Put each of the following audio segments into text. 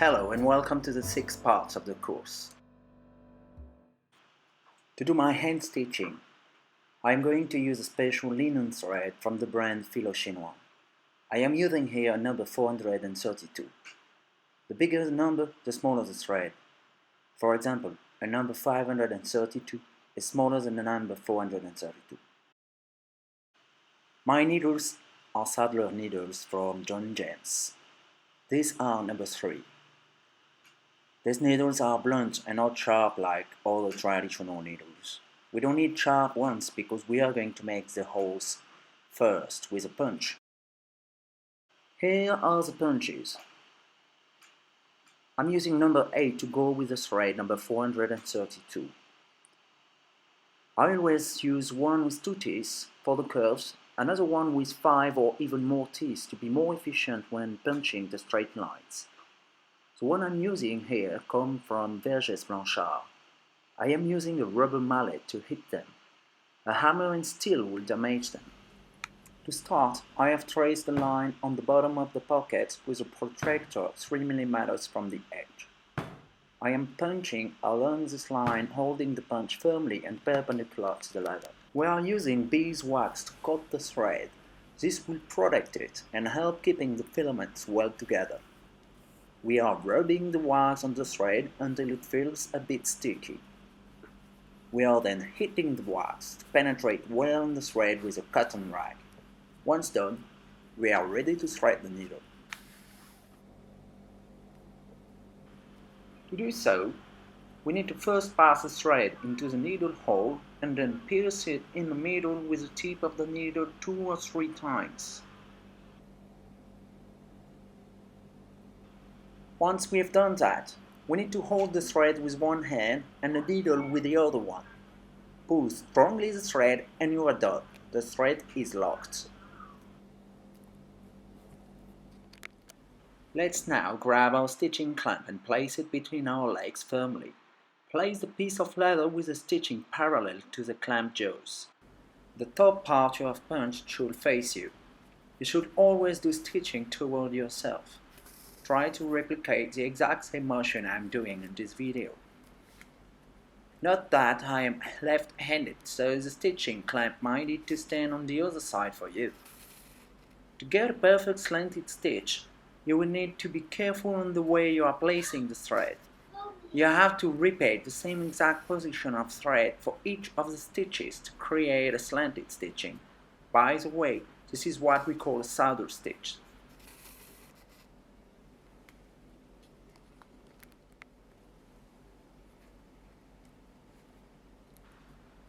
Hello and welcome to the 6th part of the course. To do my hand stitching, I am going to use a special linen thread from the brand Filo Chinois. I am using here a number 432. The bigger the number, the smaller the thread. For example, a number 532 is smaller than the number 432. My needles are saddler needles from John James. These are number 3. These needles are blunt and not sharp like all the traditional needles. We don't need sharp ones because we are going to make the holes first with a punch. Here are the punches. I'm using number 8 to go with the thread number 432. I always use one with 2 teeth for the curves, another one with 5 or even more teeth to be more efficient when punching the straight lines. The one I'm using here comes from Vergès Blanchard. I am using a rubber mallet to hit them. A hammer and steel will damage them. To start, I have traced the line on the bottom of the pocket with a protractor 3 mm from the edge. I am punching along this line, holding the punch firmly and perpendicular to the leather. We are using beeswax to coat the thread. This will protect it and help keeping the filaments well together. We are rubbing the wax on the thread until it feels a bit sticky. We are then hitting the wax to penetrate well in the thread with a cotton rag. Once done, we are ready to thread the needle. To do so, we need to first pass the thread into the needle hole and then pierce it in the middle with the tip of the needle 2 or 3 times. Once we have done that, we need to hold the thread with one hand and the needle with the other one. Pull strongly the thread and you are done. The thread is locked. Let's now grab our stitching clamp and place it between our legs firmly. Place the piece of leather with the stitching parallel to the clamp jaws. The top part you have punched should face you. You should always do stitching toward yourself. Try to replicate the exact same motion I'm doing in this video. Note that I am left-handed, so the stitching clamp might need to stand on the other side for you. To get a perfect slanted stitch, you will need to be careful in the way you are placing the thread. You have to repeat the same exact position of thread for each of the stitches to create a slanted stitching. By the way, this is what we call a saddle stitch.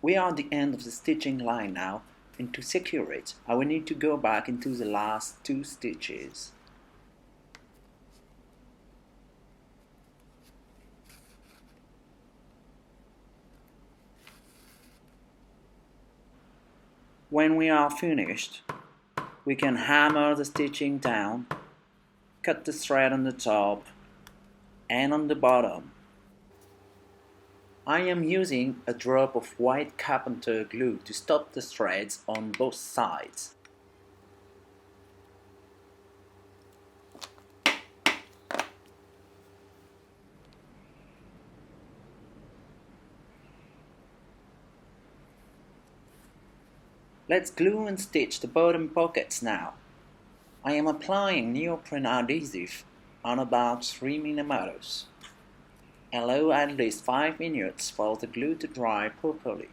We are at the end of the stitching line now, and to secure it, I will need to go back into the last 2 stitches. When we are finished, we can hammer the stitching down, cut the thread on the top and on the bottom. I am using a drop of white carpenter glue to stop the threads on both sides. Let's glue and stitch the bottom pockets now. I am applying neoprene adhesive on about 3 mm. Allow at least 5 minutes for the glue to dry properly.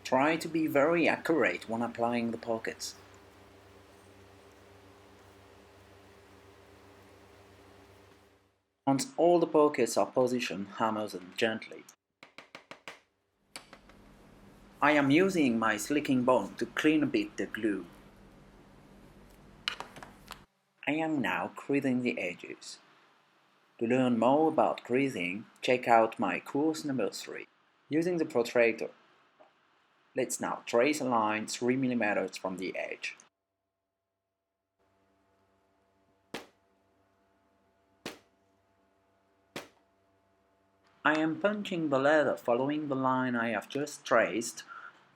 Try to be very accurate when applying the pockets. Once all the pockets are positioned, hammer them gently. I am using my slicking bone to clean a bit the glue. I am now creasing the edges. To learn more about creasing, check out my course number 3. Using the protractor, let's now trace a line 3 mm from the edge. I am punching the leather following the line I have just traced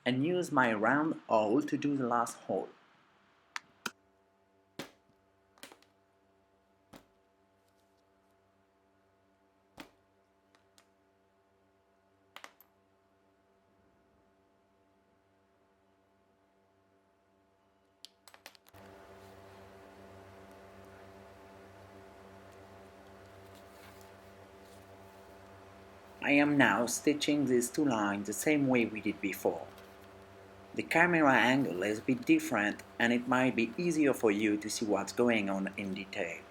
and use my round awl to do the last hole. I am now stitching these two lines the same way we did before. The camera angle is a bit different and it might be easier for you to see what's going on in detail.